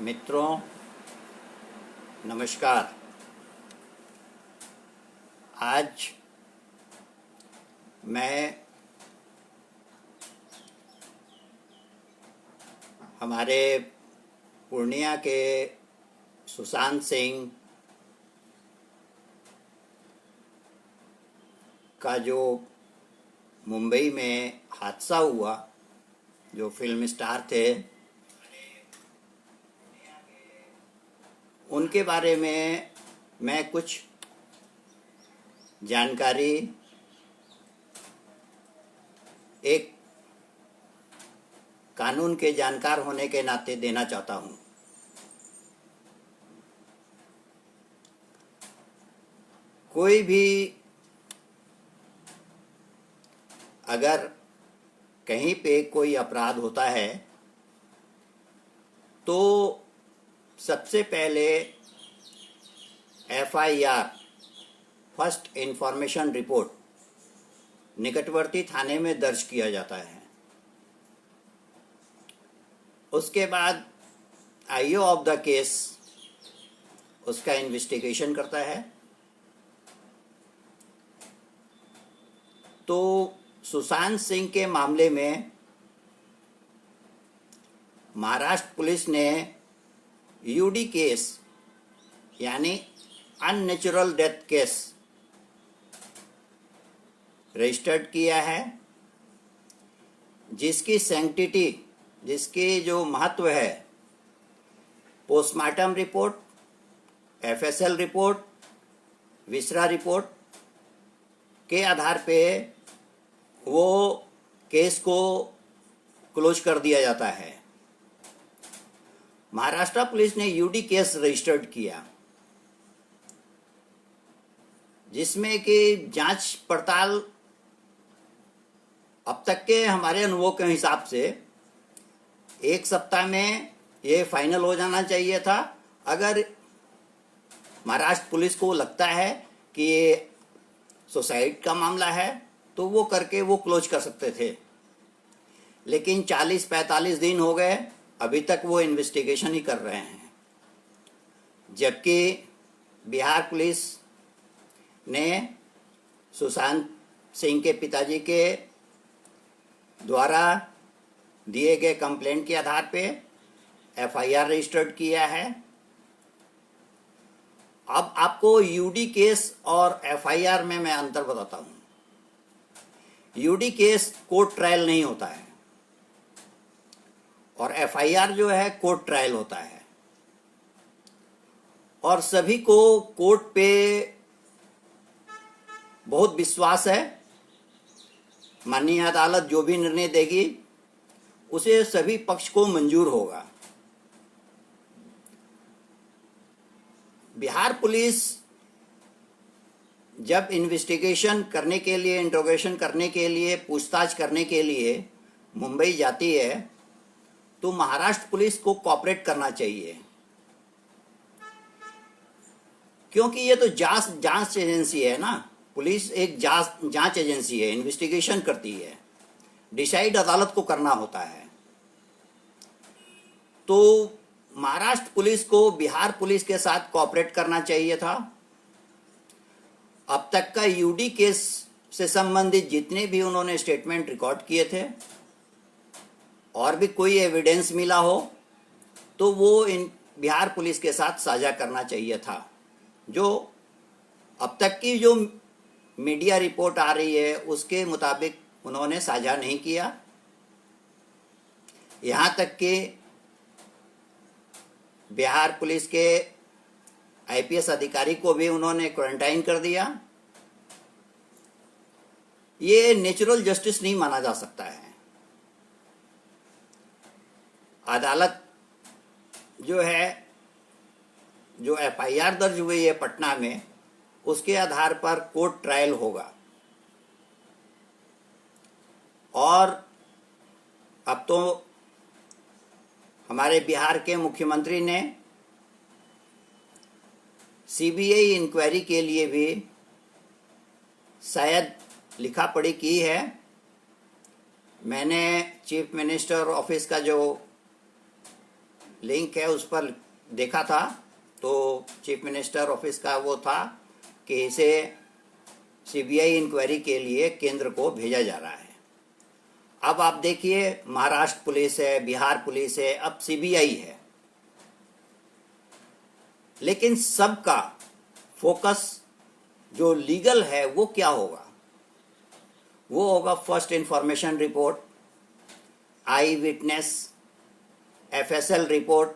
मित्रों, नमस्कार। आज मैं हमारे पूर्णिया के सुशांत सिंह का जो मुंबई में हादसा हुआ, जो फिल्म स्टार थे, उनके बारे में मैं कुछ जानकारी एक कानून के जानकार होने के नाते देना चाहता हूँ। कोई भी अगर कहीं पे कोई अपराध होता है तो सबसे पहले FIR, फर्स्ट इंफॉर्मेशन रिपोर्ट, निकटवर्ती थाने में दर्ज किया जाता है। उसके बाद IO ऑफ द केस उसका इन्वेस्टिगेशन करता है। तो सुशांत सिंह के मामले में महाराष्ट्र पुलिस ने UD केस यानी अननेचुरल डेथ केस रजिस्टर्ड किया है, जिसकी सैंक्टिटी, जिसकी जो महत्व है, postmortem report, FSL report, viscera report के आधार पे वो केस को क्लोज कर दिया जाता है। महाराष्ट्र पुलिस ने UD केस रजिस्टर्ड किया, जिसमें कि जांच पड़ताल अब तक के हमारे अनुभव के हिसाब से 1 सप्ताह में ये फाइनल हो जाना चाहिए था। अगर महाराष्ट्र पुलिस को लगता है कि ये सुसाइड का मामला है तो वो करके वो क्लोज कर सकते थे, लेकिन 40-45 दिन हो गए, अभी तक वो इन्वेस्टिगेशन ही कर रहे हैं। जबकि बिहार पुलिस ने सुशांत सिंह के पिताजी के द्वारा दिए गए कंप्लेंट के आधार पे FIR रजिस्टर्ड किया है। अब आपको UD केस और FIR में मैं अंतर बताता हूँ। UD केस कोर्ट ट्रायल नहीं होता है और FIR जो है कोर्ट ट्रायल होता है, और सभी को कोर्ट पे बहुत विश्वास है। माननीय अदालत जो भी निर्णय देगी उसे सभी पक्ष को मंजूर होगा। बिहार पुलिस जब इन्वेस्टिगेशन करने के लिए, इंट्रोगेशन करने के लिए, पूछताछ करने के लिए मुंबई जाती है तो महाराष्ट्र पुलिस को कोऑपरेट करना चाहिए, क्योंकि ये तो जांच एजेंसी है ना। पुलिस एक जांच एजेंसी है, इन्वेस्टिगेशन करती है, डिसाइड अदालत को करना होता है। तो महाराष्ट्र पुलिस को बिहार पुलिस के साथ कोऑपरेट करना चाहिए था। अब तक का UD केस से संबंधित जितने भी उन्होंने स्टेटमेंट रिकॉर्ड किए थे और भी कोई एविडेंस मिला हो तो वो इन बिहार पुलिस के साथ साझा करना चाहिए था। जो अब तक की जो मीडिया रिपोर्ट आ रही है उसके मुताबिक उन्होंने साझा नहीं किया। यहाँ तक कि बिहार पुलिस के IPS अधिकारी को भी उन्होंने क्वारंटाइन कर दिया। ये नेचुरल जस्टिस नहीं माना जा सकता है। अदालत जो है, जो FIR दर्ज हुई है पटना में, उसके आधार पर कोर्ट ट्रायल होगा। और अब तो हमारे बिहार के मुख्यमंत्री ने CBI इंक्वायरी के लिए भी शायद लिखा पढ़ी की है। मैंने चीफ मिनिस्टर ऑफिस का जो लिंक है उस पर देखा था, तो चीफ मिनिस्टर ऑफिस का वो था कि इसे सीबीआई इंक्वायरी के लिए केंद्र को भेजा जा रहा है। अब आप देखिए, महाराष्ट्र पुलिस है, बिहार पुलिस है, अब सीबीआई है, लेकिन सबका फोकस जो लीगल है वो क्या होगा? वो होगा फर्स्ट इंफॉर्मेशन रिपोर्ट, आई विटनेस, एफएसएल रिपोर्ट।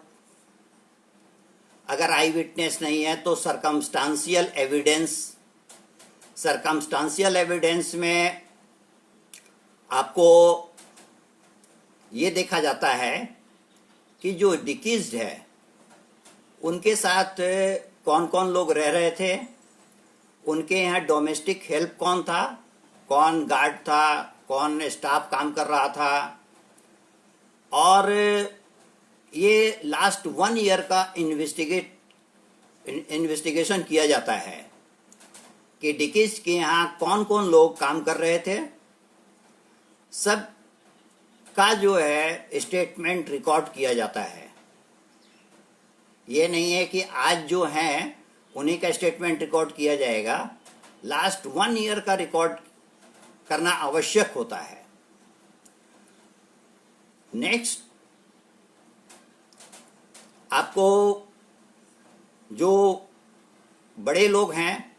अगर आई विटनेस नहीं है तो सरकमस्टांशियल एविडेंस। सरकमस्टांशियल एविडेंस में आपको ये देखा जाता है कि जो डिकीज्ड है उनके साथ कौन कौन लोग रह रहे थे, उनके यहाँ डोमेस्टिक हेल्प कौन था, कौन गार्ड था, कौन स्टाफ काम कर रहा था। और ये लास्ट 1 ईयर का इन्वेस्टिगेशन किया जाता है कि डिकीज के यहाँ कौन कौन लोग काम कर रहे थे। सब का जो है स्टेटमेंट रिकॉर्ड किया जाता है। ये नहीं है कि आज जो हैं उन्हीं का स्टेटमेंट रिकॉर्ड किया जाएगा, लास्ट 1 ईयर का रिकॉर्ड करना आवश्यक होता है। नेक्स्ट, आपको जो बड़े लोग हैं,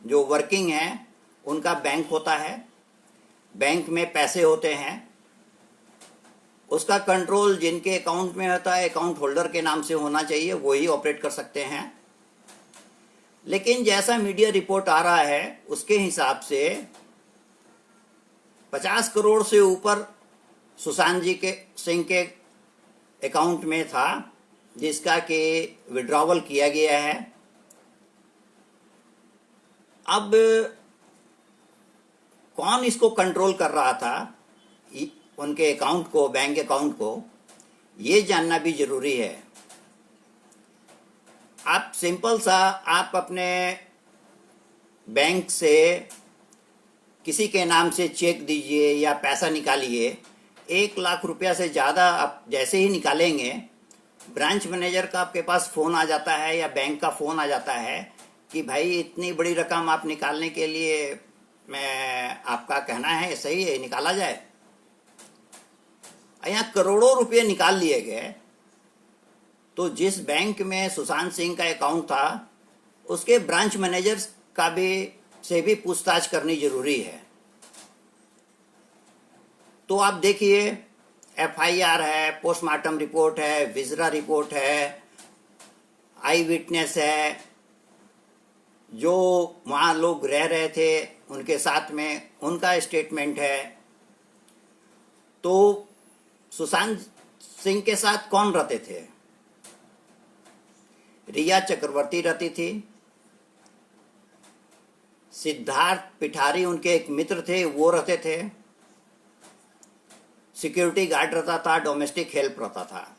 जो वर्किंग हैं, उनका बैंक होता है, बैंक में पैसे होते हैं, उसका कंट्रोल जिनके अकाउंट में होता है अकाउंट होल्डर के नाम से होना चाहिए, वही ऑपरेट कर सकते हैं। लेकिन जैसा मीडिया रिपोर्ट आ रहा है उसके हिसाब से 50 करोड़ से ऊपर सुशांत सिंह के अकाउंट में था, जिसका कि विड्रॉवल किया गया है। अब कौन इसको कंट्रोल कर रहा था, उनके अकाउंट को, बैंक अकाउंट को, ये जानना भी जरूरी है। आप सिंपल सा, आप अपने बैंक से किसी के नाम से चेक दीजिए या पैसा निकालिए, 1 लाख रुपया से ज़्यादा आप जैसे ही निकालेंगे, ब्रांच मैनेजर का आपके पास फ़ोन आ जाता है या बैंक का फ़ोन आ जाता है कि भाई इतनी बड़ी रकम आप निकालने के लिए, मैं आपका कहना है सही है, निकाला जाए। यहाँ करोड़ों रुपये निकाल लिए गए, तो जिस बैंक में सुशांत सिंह का अकाउंट था उसके ब्रांच मैनेजर का से भी पूछताछ करनी जरूरी है। तो आप देखिए, एफआईआर है, पोस्टमार्टम रिपोर्ट है, विजरा रिपोर्ट है, आई विटनेस है, जो वहाँ लोग रह रहे थे उनके साथ में उनका स्टेटमेंट है। तो सुशांत सिंह के साथ कौन रहते थे? रिया चक्रवर्ती रहती थी, सिद्धार्थ पिठारी उनके एक मित्र थे, वो रहते थे, सिक्योरिटी गार्ड रहता था, डोमेस्टिक हेल्प रहता था,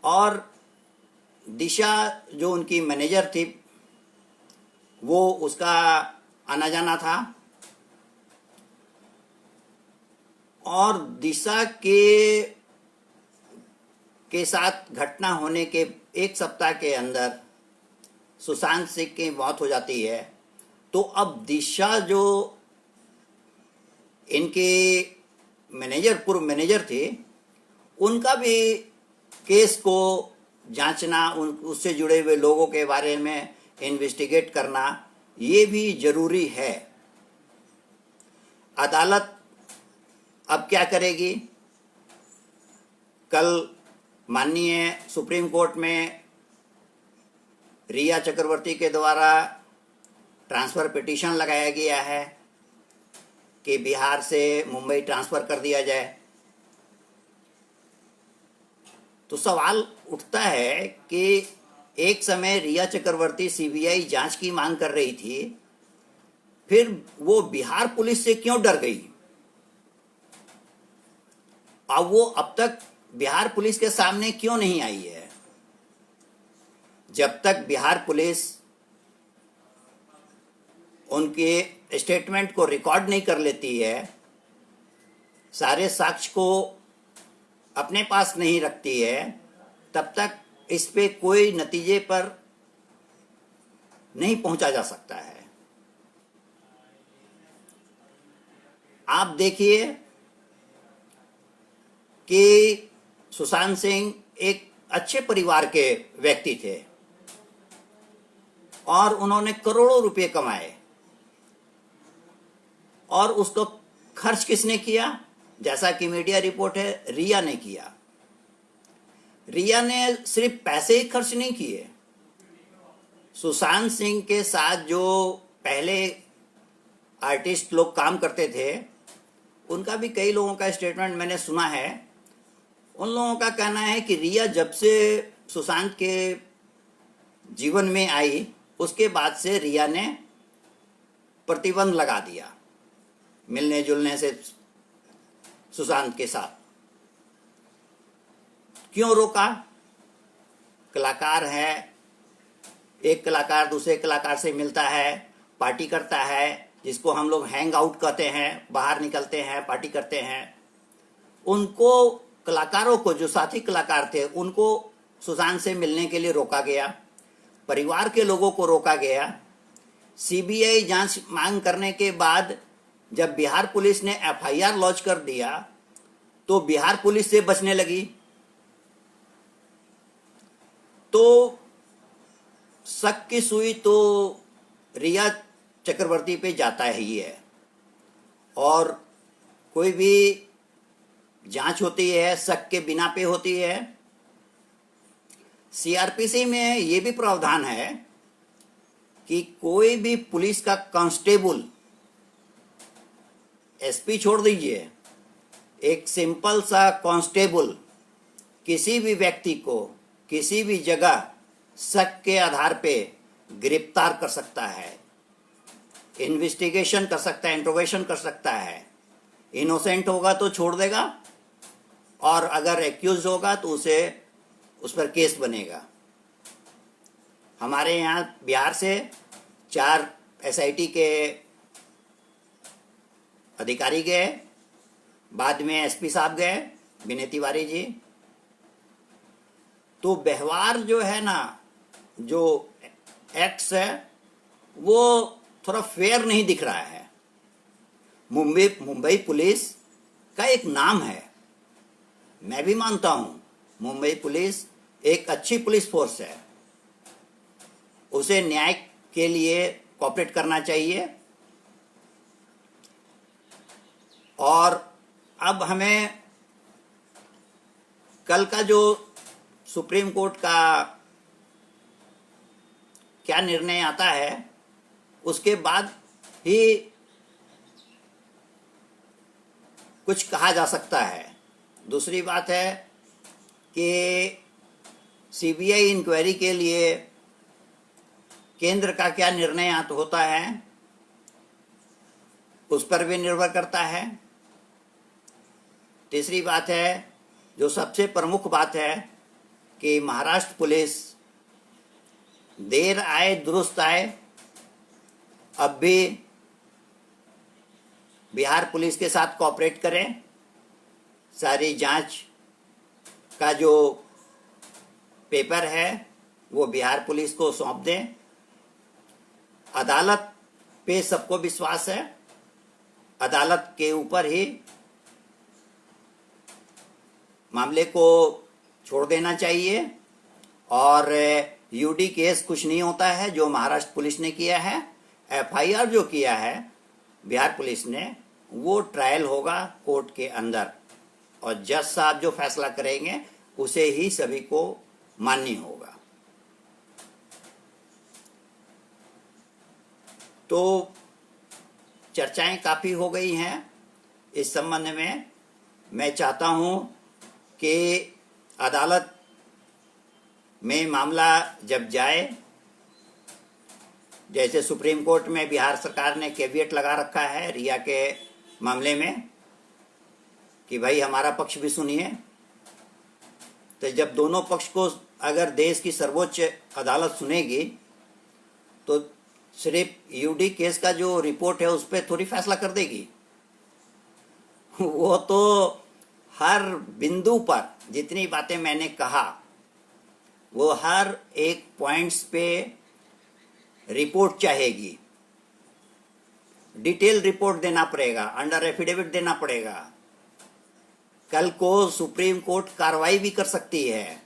और दिशा जो उनकी मैनेजर थी वो उसका आना जाना था। और दिशा के साथ घटना होने के 1 सप्ताह के अंदर सुशांत सिंह की मौत हो जाती है। तो अब दिशा जो इनके मैनेजर, पूर्व मैनेजर थे, उनका भी केस को जांचना, उससे जुड़े हुए लोगों के बारे में इन्वेस्टिगेट करना, ये भी जरूरी है। अदालत अब क्या करेगी? कल माननीय सुप्रीम कोर्ट में रिया चक्रवर्ती के द्वारा ट्रांसफ़र पिटीशन लगाया गया है कि बिहार से मुंबई ट्रांसफ़र कर दिया जाए। तो सवाल उठता है कि एक समय रिया चक्रवर्ती सीबीआई जांच की मांग कर रही थी, फिर वो बिहार पुलिस से क्यों डर गई? अब वो अब तक बिहार पुलिस के सामने क्यों नहीं आई है? जब तक बिहार पुलिस उनके स्टेटमेंट को रिकॉर्ड नहीं कर लेती है, सारे साक्ष्य को अपने पास नहीं रखती है तब तक इस पे कोई नतीजे पर नहीं पहुंचा जा सकता है। आप देखिए कि सुशांत सिंह एक अच्छे परिवार के व्यक्ति थे और उन्होंने करोड़ों रुपए कमाए, और उसको खर्च किसने किया? जैसा कि मीडिया रिपोर्ट है, रिया ने किया। रिया ने सिर्फ पैसे ही खर्च नहीं किए, सुशांत सिंह के साथ जो पहले आर्टिस्ट लोग काम करते थे उनका भी कई लोगों का स्टेटमेंट मैंने सुना है। उन लोगों का कहना है कि रिया जब से सुशांत के जीवन में आई उसके बाद से रिया ने प्रतिबंध लगा दिया मिलने जुलने से सुशांत के साथ। क्यों रोका? कलाकार है, एक कलाकार दूसरे कलाकार से मिलता है, पार्टी करता है, जिसको हम लोग हैंग आउट कहते हैं, बाहर निकलते हैं, पार्टी करते हैं। उनको, कलाकारों को, जो साथी कलाकार थे उनको सुशांत से मिलने के लिए रोका गया, परिवार के लोगों को रोका गया। सीबीआई जांच मांग करने के बाद जब बिहार पुलिस ने एफआईआर लॉन्च कर दिया तो बिहार पुलिस से बचने लगी। तो शक की सुई तो रिया चक्रवर्ती पे जाता ही है, और कोई भी जांच होती है शक के बिना पे होती है। सीआरपीसी में ये भी प्रावधान है कि कोई भी पुलिस का कांस्टेबल, एसपी छोड़ दीजिए, एक सिंपल सा कांस्टेबल किसी भी व्यक्ति को किसी भी जगह शक के आधार पे गिरफ्तार कर सकता है, इन्वेस्टिगेशन कर सकता है, इंट्रोगेशन कर सकता है। इनोसेंट होगा तो छोड़ देगा, और अगर एक्यूज होगा तो उस पर केस बनेगा। हमारे यहाँ बिहार से 4 एसआईटी के अधिकारी गए, बाद में एसपी साहब गए, विनय तिवारी जी। तो व्यवहार जो है ना, जो एक्ट्स है वो थोड़ा फेयर नहीं दिख रहा है। मुंबई पुलिस का एक नाम है, मैं भी मानता हूं मुंबई पुलिस एक अच्छी पुलिस फोर्स है, उसे न्याय के लिए कोऑपरेट करना चाहिए। और अब हमें कल का जो सुप्रीम कोर्ट का क्या निर्णय आता है उसके बाद ही कुछ कहा जा सकता है। दूसरी बात है कि सीबीआई इंक्वायरी के लिए केंद्र का क्या निर्णय होता है उस पर भी निर्भर करता है। तीसरी बात है, जो सबसे प्रमुख बात है, कि महाराष्ट्र पुलिस देर आए दुरुस्त आए, अब भी बिहार पुलिस के साथ कोऑपरेट करें, सारी जांच का जो पेपर है वो बिहार पुलिस को सौंप दें। अदालत पे सबको विश्वास है, अदालत के ऊपर ही मामले को छोड़ देना चाहिए। और यूडी केस कुछ नहीं होता है जो महाराष्ट्र पुलिस ने किया है, एफआईआर जो किया है बिहार पुलिस ने वो ट्रायल होगा कोर्ट के अंदर, और जज साहब जो फैसला करेंगे उसे ही सभी को मान्य होगा। तो चर्चाएं काफी हो गई हैं इस संबंध में। मैं चाहता हूं कि अदालत में मामला जब जाए, जैसे सुप्रीम कोर्ट में बिहार सरकार ने कैविएट लगा रखा है रिया के मामले में कि भाई हमारा पक्ष भी सुनिए, तो जब दोनों पक्ष को अगर देश की सर्वोच्च अदालत सुनेगी तो सिर्फ यूडी केस का जो रिपोर्ट है उस पर थोड़ी फैसला कर देगी। वो तो हर बिंदु पर जितनी बातें मैंने कहा वो हर एक पॉइंट्स पे रिपोर्ट चाहेगी, डिटेल रिपोर्ट देना पड़ेगा, अंडर एफिडेविट देना पड़ेगा। कल को सुप्रीम कोर्ट कार्रवाई भी कर सकती है।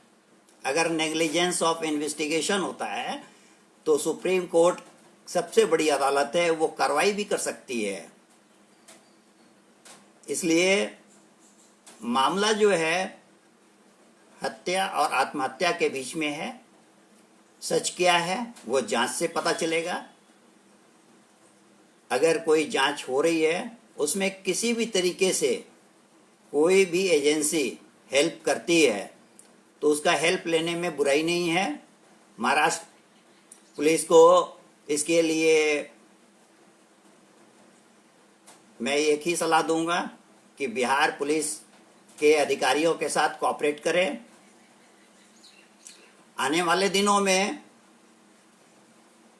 अगर नेग्लिजेंस ऑफ इन्वेस्टिगेशन होता है तो सुप्रीम कोर्ट सबसे बड़ी अदालत है, वो कार्रवाई भी कर सकती है। इसलिए मामला जो है हत्या और आत्महत्या के बीच में है। सच क्या है वो जांच से पता चलेगा। अगर कोई जांच हो रही है उसमें किसी भी तरीके से कोई भी एजेंसी हेल्प करती है तो उसका हेल्प लेने में बुराई नहीं है। महाराष्ट्र पुलिस को इसके लिए मैं एक ही सलाह दूंगा कि बिहार पुलिस के अधिकारियों के साथ कोऑपरेट करें। आने वाले दिनों में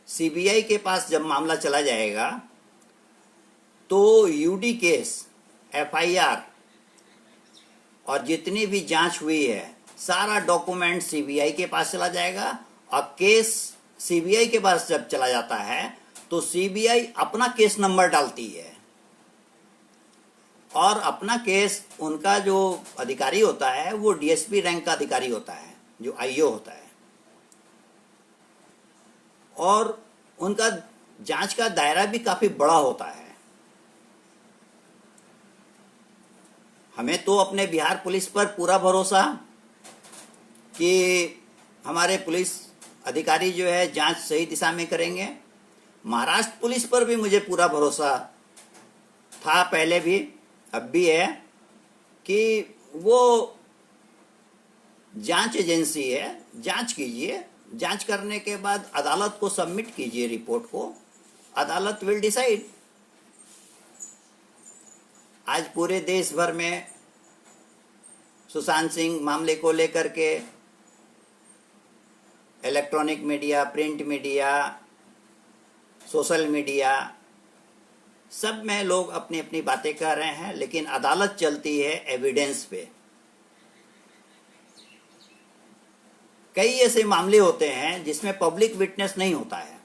सीबीआई के पास जब मामला चला जाएगा तो यूडी केस, एफआईआर और जितनी भी जांच हुई है सारा डॉक्यूमेंट सीबीआई के पास चला जाएगा। और केस सीबीआई के पास जब चला जाता है तो सीबीआई अपना केस नंबर डालती है और अपना केस, उनका जो अधिकारी होता है वो डीएसपी रैंक का अधिकारी होता है, जो आईओ होता है, और उनका जांच का दायरा भी काफी बड़ा होता है। हमें तो अपने बिहार पुलिस पर पूरा भरोसा कि हमारे पुलिस अधिकारी जो है जांच सही दिशा में करेंगे। महाराष्ट्र पुलिस पर भी मुझे पूरा भरोसा था पहले भी, अब भी है, कि वो जांच एजेंसी है, जांच कीजिए, जांच करने के बाद अदालत को सबमिट कीजिए रिपोर्ट को, अदालत विल डिसाइड। आज पूरे देश भर में सुशांत सिंह मामले को लेकर के electronic media, print media, social media, सब में लोग अपनी अपनी बातें कर रहे हैं, लेकिन अदालत चलती है एविडेंस पे। कई ऐसे मामले होते हैं जिसमें पब्लिक विटनेस नहीं होता है,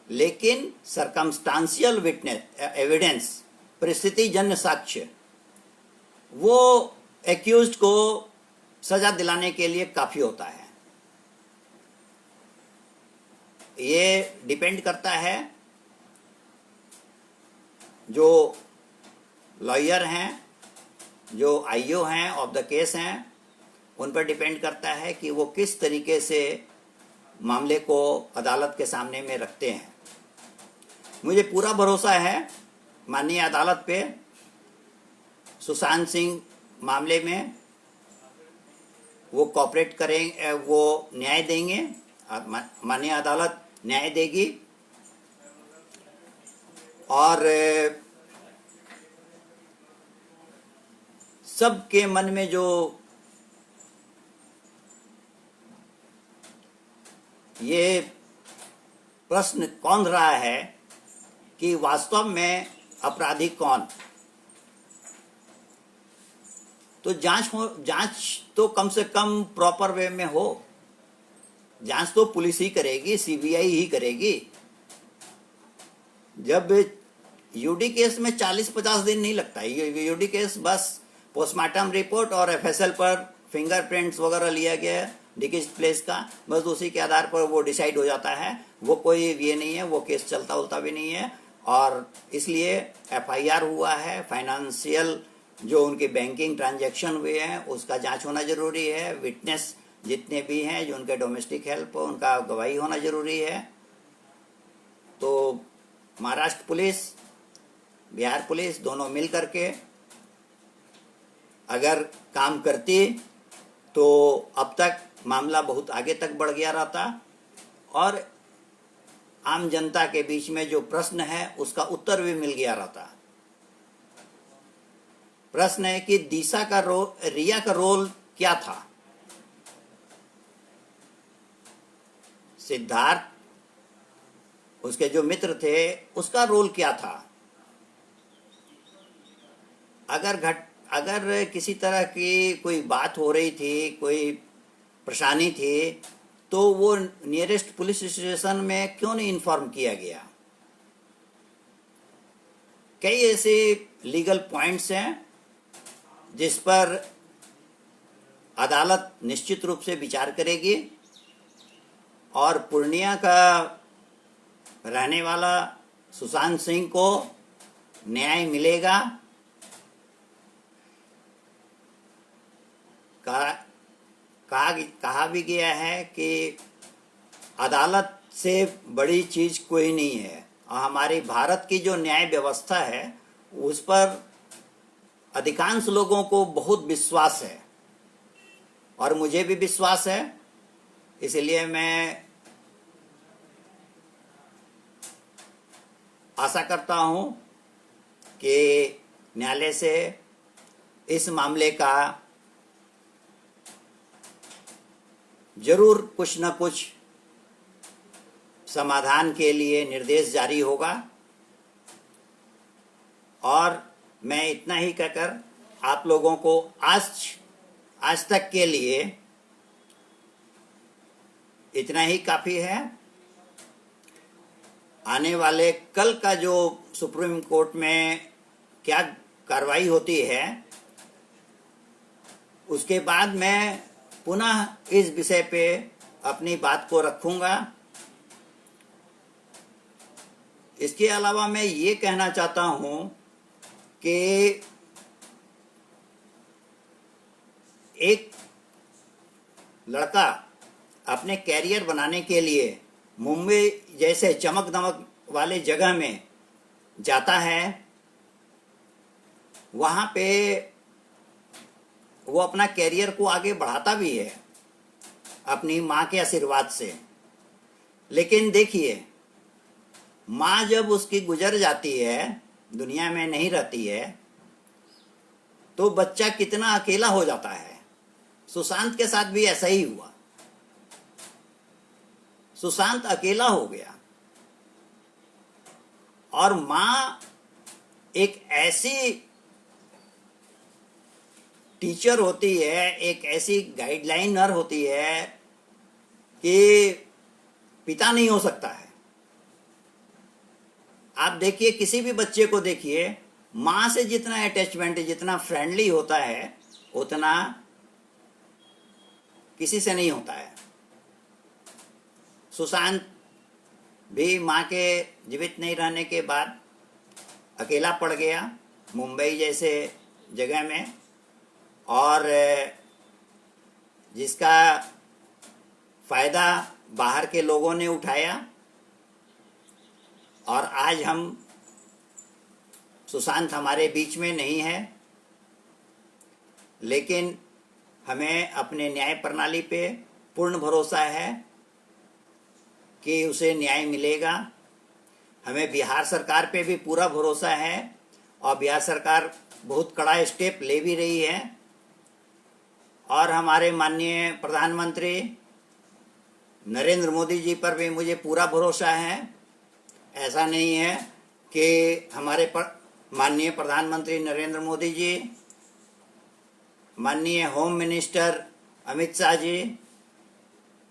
लेकिन सरकमस्टांशियल विटनेस एविडेंस, परिस्थितिजन्य साक्ष्य, वो एक्यूज्ड को सजा दिलाने के लिए काफी होता है। ये डिपेंड करता है जो लॉयर हैं, जो आईओ हैं, ऑफ द केस हैं, उन पर डिपेंड करता है कि वो किस तरीके से मामले को अदालत के सामने में रखते हैं। मुझे पूरा भरोसा है माननीय अदालत पे। सुशांत सिंह मामले में वो कोऑपरेट करेंगे, वो न्याय देंगे, माननीय अदालत न्याय देगी। और सबके मन में जो ये प्रश्न कौन रहा है कि वास्तव में अपराधी कौन, तो जांच तो कम से कम प्रॉपर वे में हो। जांच तो पुलिस ही करेगी, सीबीआई ही करेगी। जब यूडी केस में 40-50 दिन नहीं लगता है। यूडी केस बस पोस्टमार्टम रिपोर्ट और एफएसएल पर फिंगरप्रिंट्स वगैरह लिया गया डिकीज प्लेस का, बस उसी के आधार पर वो डिसाइड हो जाता है। वो कोई ये नहीं है, वो केस चलता उलता भी नहीं है। और इसलिए एफआईआर हुआ है, फाइनेंशियल जो उनके बैंकिंग ट्रांजैक्शन हुए हैं उसका जांच होना जरूरी है। विटनेस जितने भी हैं जो उनके डोमेस्टिक हेल्प, उनका गवाही होना जरूरी है। तो महाराष्ट्र पुलिस, बिहार पुलिस दोनों मिल करके अगर काम करती तो अब तक मामला बहुत आगे तक बढ़ गया रहता और आम जनता के बीच में जो प्रश्न है उसका उत्तर भी मिल गया रहता। प्रश्न है कि रिया का रोल क्या था, सिद्धार्थ उसके जो मित्र थे उसका रोल क्या था। अगर किसी तरह की कोई बात हो रही थी, कोई परेशानी थी, तो वो नियरेस्ट पुलिस स्टेशन में क्यों नहीं इन्फॉर्म किया गया? कई ऐसे लीगल पॉइंट्स हैं जिस पर अदालत निश्चित रूप से विचार करेगी और पूर्णिया का रहने वाला सुशांत सिंह को न्याय मिलेगा। कहा भी गया है कि अदालत से बड़ी चीज कोई नहीं है, और हमारी भारत की जो न्याय व्यवस्था है उस पर अधिकांश लोगों को बहुत विश्वास है, और मुझे भी विश्वास है। इसलिए मैं आशा करता हूं कि न्यायालय से इस मामले का जरूर कुछ न कुछ समाधान के लिए निर्देश जारी होगा। और मैं इतना ही कहकर आप लोगों को आज तक के लिए इतना ही काफ़ी है। आने वाले कल का जो सुप्रीम कोर्ट में क्या कार्रवाई होती है, उसके बाद मैं पुनः इस विषय पे अपनी बात को रखूंगा। इसके अलावा मैं ये कहना चाहता हूं कि एक लड़का अपने कैरियर बनाने के लिए मुंबई जैसे चमक दमक वाले जगह में जाता है, वहाँ पे वो अपना कैरियर को आगे बढ़ाता भी है अपनी माँ के आशीर्वाद से। लेकिन देखिए, माँ जब उसकी गुजर जाती है, दुनिया में नहीं रहती है, तो बच्चा कितना अकेला हो जाता है। सुशांत के साथ भी ऐसा ही हुआ। सुशांत अकेला हो गया, और माँ एक ऐसी टीचर होती है, एक ऐसी गाइडलाइनर होती है कि पिता नहीं हो सकता है। आप देखिए, किसी भी बच्चे को देखिए, माँ से जितना अटैचमेंट, जितना फ्रेंडली होता है, उतना किसी से नहीं होता है। सुशांत भी माँ के जीवित नहीं रहने के बाद अकेला पड़ गया मुंबई जैसे जगह में, और जिसका फायदा बाहर के लोगों ने उठाया। और आज हम सुशांत हमारे बीच में नहीं है, लेकिन हमें अपने न्याय प्रणाली पे पूर्ण भरोसा है कि उसे न्याय मिलेगा। हमें बिहार सरकार पे भी पूरा भरोसा है, और बिहार सरकार बहुत कड़ा स्टेप ले भी रही है। और हमारे माननीय प्रधानमंत्री नरेंद्र मोदी जी पर भी मुझे पूरा भरोसा है। ऐसा नहीं है कि हमारे माननीय प्रधानमंत्री नरेंद्र मोदी जी, माननीय होम मिनिस्टर अमित शाह जी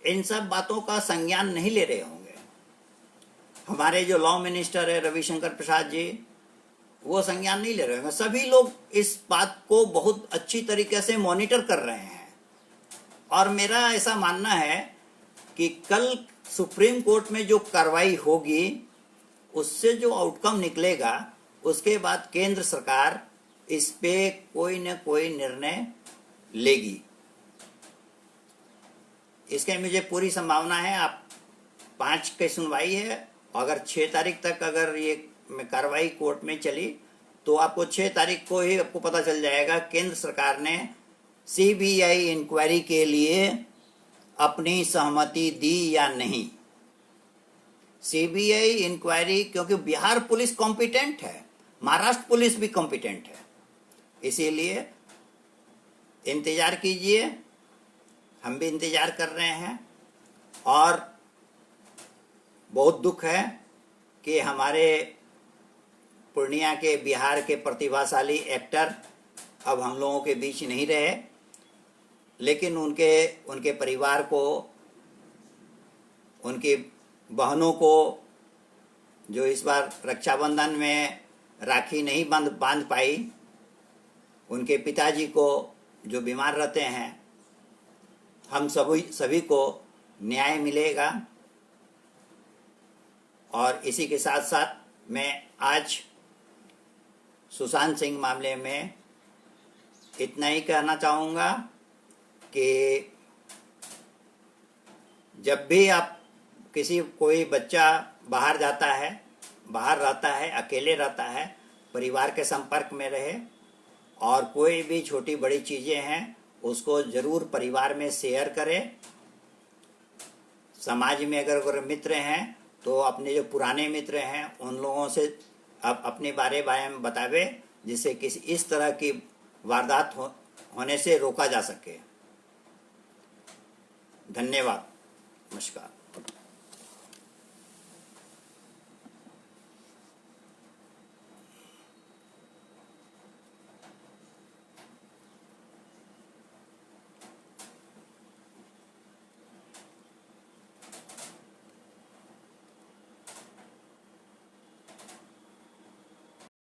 इन सब बातों का संज्ञान नहीं ले रहे होंगे। हमारे जो लॉ मिनिस्टर है रविशंकर प्रसाद जी, वो संज्ञान नहीं ले रहे होंगे। सभी लोग इस बात को बहुत अच्छी तरीके से मॉनिटर कर रहे हैं। और मेरा ऐसा मानना है कि कल सुप्रीम कोर्ट में जो कार्रवाई होगी, उससे जो आउटकम निकलेगा, उसके बाद केंद्र सरकार इस पे कोई न कोई निर्णय लेगी। इसके मुझे पूरी संभावना है। आप 5 की सुनवाई है, अगर 6 तारीख तक अगर ये कार्रवाई कोर्ट में चली, तो आपको 6 तारीख को ही आपको पता चल जाएगा केंद्र सरकार ने सीबीआई इंक्वायरी के लिए अपनी सहमति दी या नहीं। सीबीआई इंक्वायरी, क्योंकि बिहार पुलिस कॉम्पिटेंट है, महाराष्ट्र पुलिस भी कॉम्पिटेंट है, इसीलिए इंतजार कीजिए। हम भी इंतजार कर रहे हैं। और बहुत दुख है कि हमारे पूर्णिया के, बिहार के प्रतिभाशाली एक्टर अब हम लोगों के बीच नहीं रहे, लेकिन उनके परिवार को, उनकी बहनों को जो इस बार रक्षाबंधन में राखी नहीं बांध पाई, उनके पिताजी को जो बीमार रहते हैं, हम सभी को न्याय मिलेगा। और इसी के साथ साथ मैं आज सुशांत सिंह मामले में इतना ही कहना चाहूँगा कि जब भी आप कोई बच्चा बाहर जाता है, बाहर रहता है, अकेले रहता है, परिवार के संपर्क में रहे और कोई भी छोटी बड़ी चीज़ें हैं उसको ज़रूर परिवार में शेयर करें। समाज में अगर मित्र हैं तो अपने जो पुराने मित्र हैं उन लोगों से आप अपने बारे में बतावे, जिससे किसी इस तरह की वारदात होने से रोका जा सके। धन्यवाद। नमस्कार।